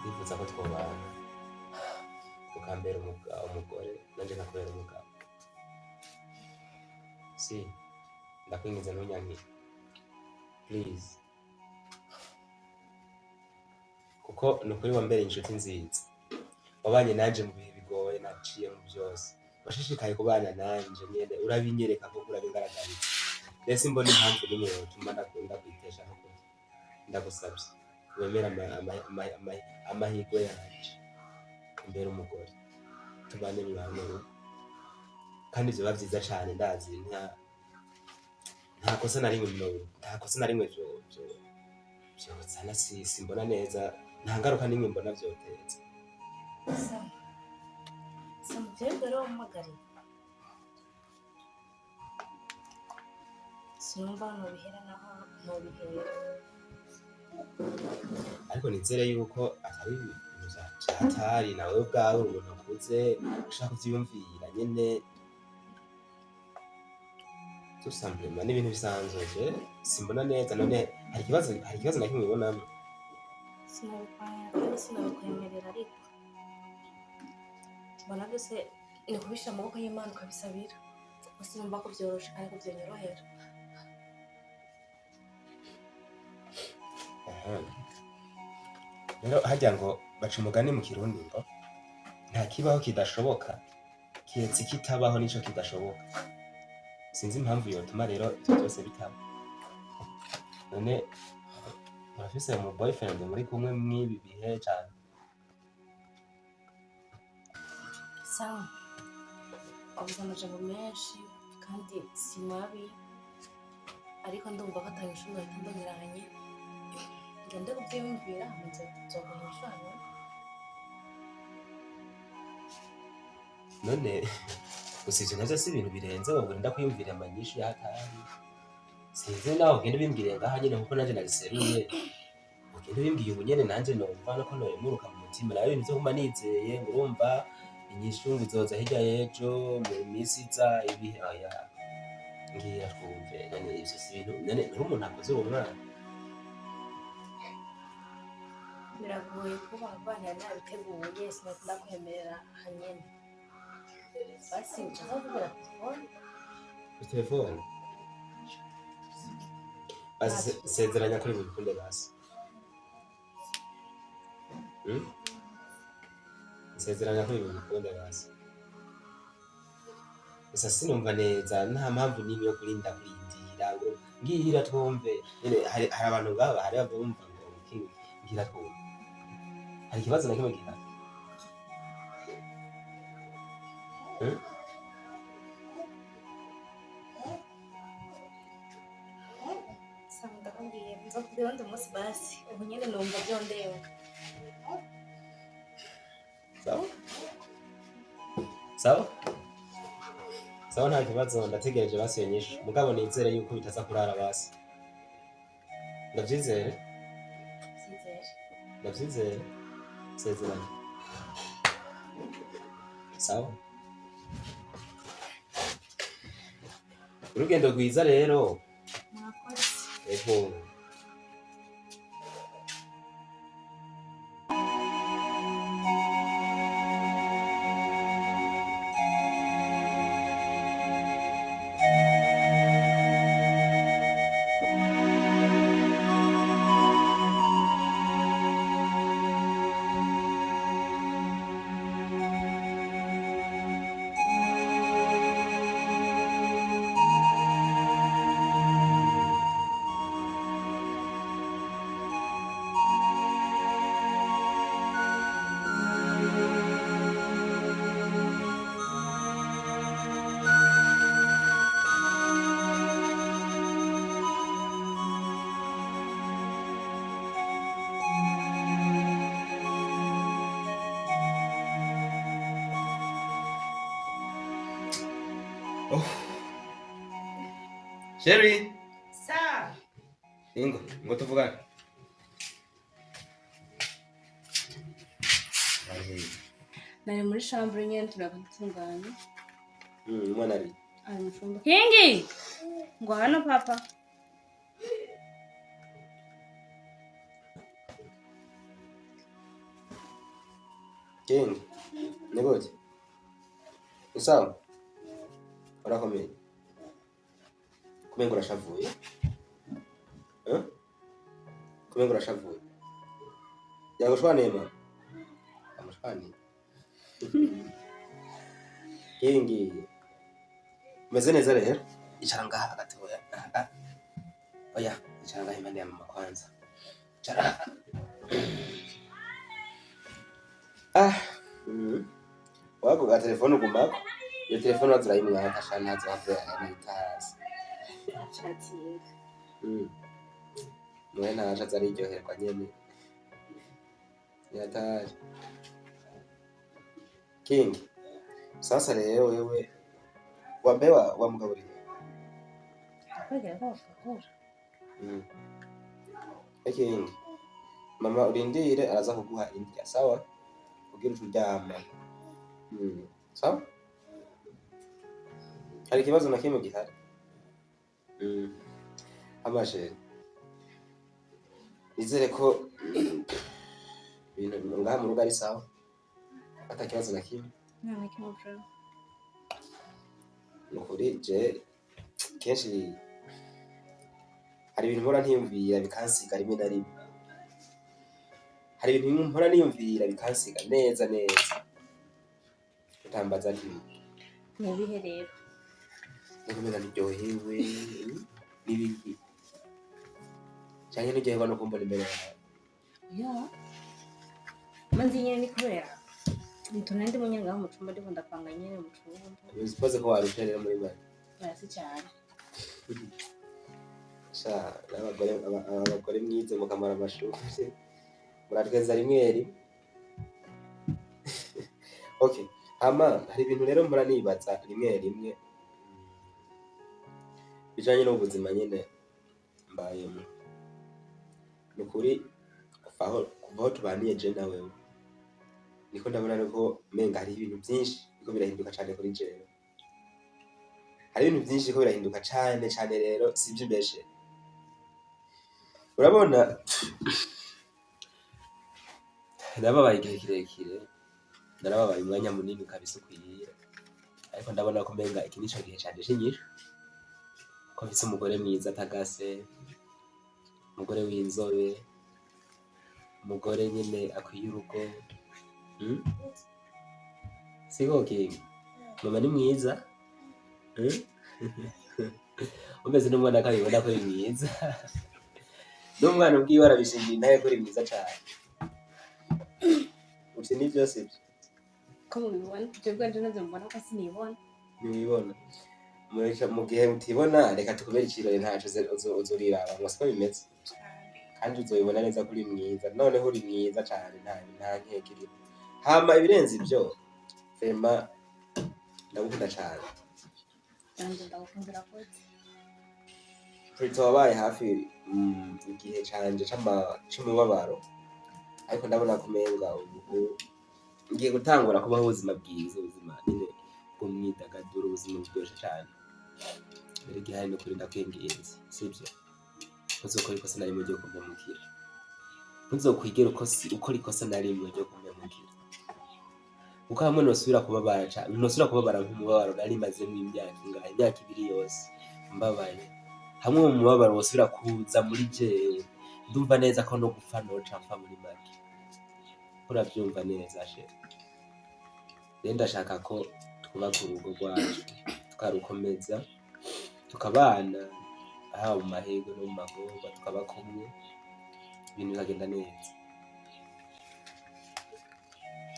ndifuza ko twobana ukambera umugore nanje nkakubera umugabo. Si ndakwingiza ntunyankire please, kuko nukuri wambereye inshuti nziza, wabanye nanje mu bihe bigoye naciye mu byose, washishikaye kubana nanje nyene, urabinyereka ko urabigaragariza. Mbese mbona impamvu nimwe yotuma ndakunda kwitesha no kuri ndagusabye wemera amahirwe yanje imbere umugore tubane mwamwe, kandi ivyo biba vyiza cane. Ndazi nta kosa na rimwe vyozana, simbona neza, nta ngaruka nimwe mbona vyoteza. Samuvyeyi rero wamagariye sinumva nobihera naho nobihera, ariko nizere yuko atari ibintu vyatari nawe ubwawe umuntu akuze ushaka kuvyiyumvira nyene tusamblema n'ibintu bisanzwe. Je simbona neza, none hari ikibazo na kimwe ubonamo? sinabikwemerera ariko mbona byose ni kubishyira amaboko y'Imana ukabisabira, gusa numva ko vyoroshe kandi ko vyonyorohera. Rero harya ngo baca umugani mu Kirundi ngo nta kibaho kidashoboka kiretse kitabaho nico kidashoboka. Sinzi impamvu yotuma rero ivyo byose bitaba. None urafise mu boyfriend muri kumwe mw'ibi bihe cane? Sawa, wabuze amajambo menshi kandi si mabi, ariko ndumva ko atanyishuri ahita mbongeranye ngende kuvyiyumvira maze tuzoguhisha. None gusa ivyo navyo si ibintu birenze wowe ndakwiyumvira amanyishu y'atari. Sinzi nawe ugenda ubimbwiriye ngaha nyene kuko nanje nariseruye, ugenda ubimbwiye ubu nyene nanje numva no ko noremuruka mu mutima, nawe ibintu vyo kuma nizeye ngo urumva inyishu izoza hirya y'ejo mu misi iza ibihe. Oya ngira twumve, none ivyo si ibintu none umuntu akoze uwo mwana. Biragoye kuba abana nabiteguye, sinakunda kwemerera hanyene. Basi utazavugura kuri telefone basi sezeranya kuri bukunde basi. Sezeranya kuri bukunde basi. Gusa sinumva neza, nta mpamvu n'imwe yo kurinda kurindira ngo ngihira twumve. Hari abantu ngaba hari bavumva ngo ngira twumve, hari ikibazo na kimwe gihari. Sawa, ndakubwiye nzokubwira undi munsi basi, ubu nyene numva vyondenga. Sawa sawa sawa, nta kibazo, ndategereje basi iyo nyishu, mugabo nizere yuko bitaza kurara basi. Ndavyizere sezeranya. Sawa, urugendo rwiza rero. Ego Sherry. Sa. Ngo tuvugane. Nari muri chambre nyene turakutunganya. Mwana ari. Ari mushumba. Kingi. Ngo hano papa. King, ni gute? Ni sawa? Urakomeye? Kumengo urashavuye? Kumengo urashavuye? Yagushwaniye mama? Amushwaniye? King, umeze neza rero? Icara ngaha hagati oya. Oya, icara ngaha impande ya mama kwanza. Icara. Wavuga telefone ugumako? Iyo telefone wazurayimwaka sha ntazo wavuye anayita hasi. Mwe ntaje azariryoherwa nyene. Yataje. King, sasa rero wewe wabewa wa mugaburiye? Kwegera ko bafukura. King, mama urindire araza kuguha indya sawa? Kugira uryama. Sawa? Hari ikibazo na kimwe gihari? Amashe. Nizere ko ibintu ngaha mu rugo ari sawa. Ata kibazo na kimwe. Nta kimwe. Nukuri je kenshi hari ibintu mpora ntiyumvira bikansiga rimwe na rimwe. Hari ibintu mpora niyumvira bikansiga neza neza. Utambaza nti Nibihe rero? Nikumena niryohewe n'ibiki. Cyane niryohewe no kumbona imbere yawe. Ya. Manzi nyene ni kubera. Ntunandi munyenga mu cumba ndiko ndapanga nyene mu cumba. Uzipoze ko warusha rero muri mari. Barasi cyane. Sha abagore mwize mukamara amashuri. Muratweza rimwe rimwe. Okay. Hama hari ibintu rero mpora nibaza rimwe rimwe bijanye n'ubuzima nyene mbayemo. Nukuri kuvaho tubaniye je na wewe niko ndabona ko menga hari ibintu byinshi biko birahinduka cyane kuri jewe. Hari ibintu byinshi biko birahinduka cyane rero sivyo mbeshe. Urabona ndababaye igihe kirekire, narababaye umwanya munini kabisa ukwiye, ariko ndabona ko menga iki nico gihe cyane shinyisha ko mfise umugore mwiza atagase, umugore w'inzobe, umugore nyine akwiye urugo. Siko King, mama ni mwiza. Umeze n'umwana akabibona ko ari mwiza. N'umwana ubwiwe arabishingira nawe ko ari mwiza cyane. Uti ni byose byo. Ko mubibona, twebwe nje nazo mbona ko sinibona. Nibibona. Mu gihe utibona reka tukubera ikirori ntaco uzurira ngo siko bimeze. Kandi uzoyibona neza kuri mwiza. Noneho uri mwiza cyane nta nkekiri. Hama ibirenze ibyo Fema ndagukunda cyane. Kandi ndagukundira ko Prito wabaye hafi igihe canje c'umubabaro, ariko ndabona kumenga ubu ngiye gutangura kubaho ubuzima bwiza, ubuzima nyine bw'umwidagaduro, ubuzima buryoshye cyane. Mbere gihari no kurinda kwingenzi sibyo. Uzokora ikosa na rimwe ryo kumpemukira. Uzokwigera ukora ikosa na rimwe ryo kumpemukira. Uko hamwe nosubira kubabara nk'umubabaro nari maze imyaka ingahe, imyaka 2 yose mbabaye. Hamwe mu mubabaro wosubira kuza muri jewe, ndumva neza ko no gupfa noca mpfa muri make. Urabyumva neza she. Rero ndashaka ko twubaka urugo rwacu, tukarukomeza, tukabana aho mu mahego no mu magorwa, tukaba kumwe, ibintu bikagenda neza.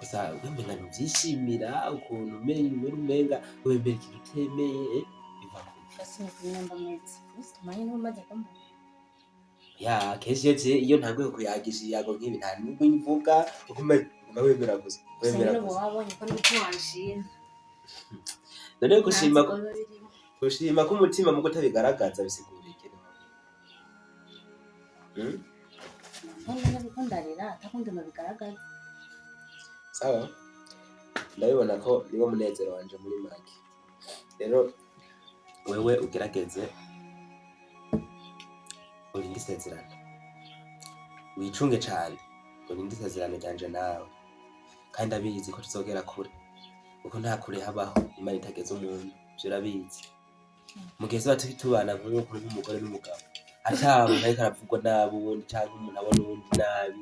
Gusa wemenya ntubyishimira ukuntu umenga wemera ikintu utemeye biva ku Kasi kunyamba mezi. Usitumanye no maze kumva. ya kenshi iyo ntanguye kuyagisha iyago nk'ibi nta nubwo mvuga ukumenya wemera gusa Wemera gusa. Wabonye ko n'uko wanshima. None gushima ko umutima mu gutabigaragaza bisigura iki? None nabikundarira atakundi nabigaragaza. Sawa. Ndabibona ko niwo munezero wanje muri make. Rero wewe ugerageze urinde isezerano, wicunge cyane urinde isezerano ryanje nawe, kandi ndabizi ko tuzogera kure kuko nta kure habaho Imana itageze umuntu ivyo urabizi mu gihe tuba tubana nk'umugore n'umugabo ata muntu ariko aravugwa nabi uwundi canke umuntu abona uwundi nabi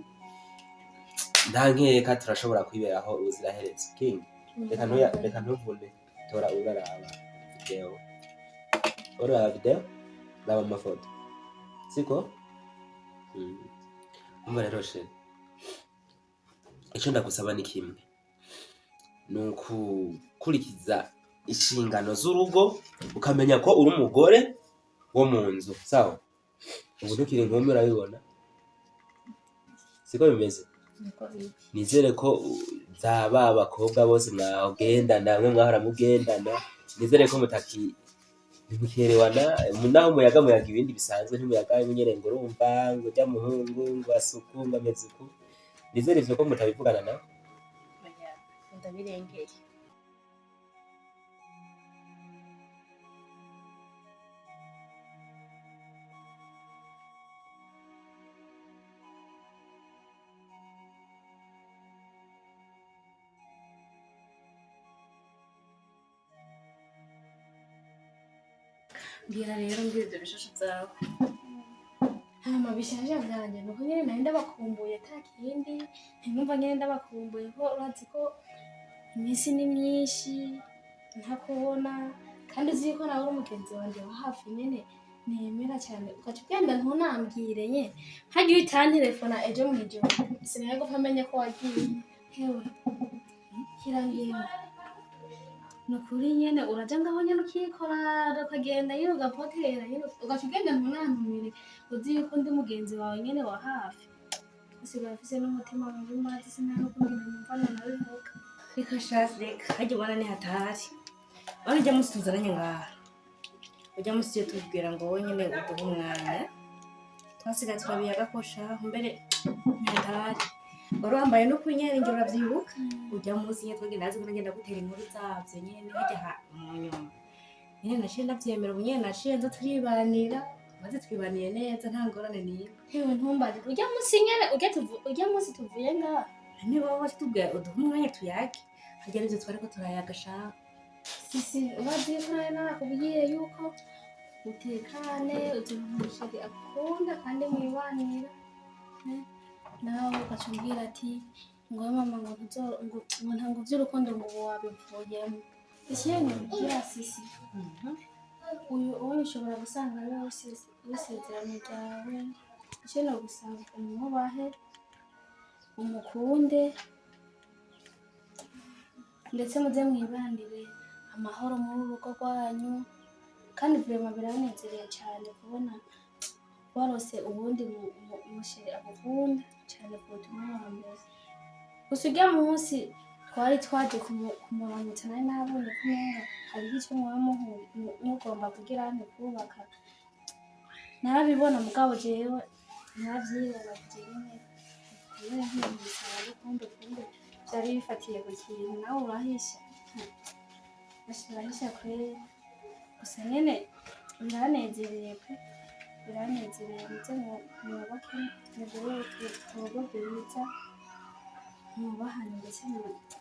nta nkeka turashobora kwiberaho ubuziraherezo king reka ntuvune tora uraraba video raba amafoto siko umva rero she ico ndagusaba ni kimwe nukukurikiza inshingano z'urugo ukamenya ko uri umugore wo mu nzu sawa ubu ntukiri inkumi urabibona siko bimeze nizere ko zaba abakobwa bose mwagendana mwe mwahora mugendana nizere ko mutikerewana naho umuyaga ibindi bisanzwe ntimuyaga nyene ngo urumva ngo ujya muhungu ngo asuku ngo ameze uku nizere ivyo ko mutabivugana na ndabirengeye mbwira rero mbwira ibyo bishusho byawe hama bishaje byanjye nuko nyine nari ndabakumbuye ata kindi ntimwumva nyine ndabakumbuye ko urazi ko iminsi ni myinshi ntakubona kandi uzi ko nawe uri umugenzi wanjye wa hafi nyine nemera cyane ugaca ugenda ntunambwire nye hagiye utantelefona ejo mw'ijoro sinari gupfa amenye ko wagiye hewe kirangiye nukuri nyene uraja ngaho nyene ukikora ukagenda nyene ugapotera nyene ugaca ugenda ntunantumire uzi yuko ndi mugenzi wawe nyene wa hafi usigaye afise n'umutima mubi mazi sinari ukungene numva nanabivuga reka shasi reka harya ubona ni hatari bana ujya musi tuzananye ngaha ujya musi iyo tubwira ngo wowe nyene uduhe umwanya twasigaye turabiyaga ko shaho mbere ni hatari wari wambaye no kunyeringira uravyibuka ujya munsi nyene twagenda azi ko nagenda gutera inkuru zavyo nyene hajya mu nyuma nyene naciye ndavyemera ubu nyene naciye nza turibanira maze twibaniye neza nta ngorane niba hewe ntumbaze ujya munsi nyene ujya munsi tuvuye ngaha ni wowe watubwira uduhe umwanya tuyage hajya n'ivyo twariko turayaga shaho sisi urazi ko nari nakubwiye yuko utekane uzi umusheri akunda kandi mwibanira nawe ugaca umbwira ati ngo mama ngo ntango vy'urukundo ngo wabivuyemo ikintu bwira sisi uyu ushobora gusanga ari w'isezerano ryawe ikintu gusanga umwubahe umukunde ndetse muze mwibandire amahoro muri urugo rwanyu kandi vraiment biranezereye cyane kubona warose ubundi musheri agukunda cyane kuruta umwambere gusa ujya munsi twari twaje kumuramutsa nari nabonye ko hariho icyo mwaba mugomba kugira hano kubaka narabibona mugabo jewe naravyirabagije nyene nkibisaba rukundo kumbe byari bifatiye ku kintu nawe urahisha urahisha kweri gusa nyene biranezereye pe biranezereye ndetse mwubake urugo rwiza mwubahane ndetse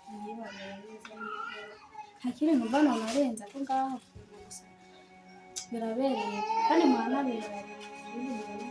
mwibanire neza nta kindi numva nonarenza ko ngaho gusa birabereye kandi mwanabereye ibindi bintu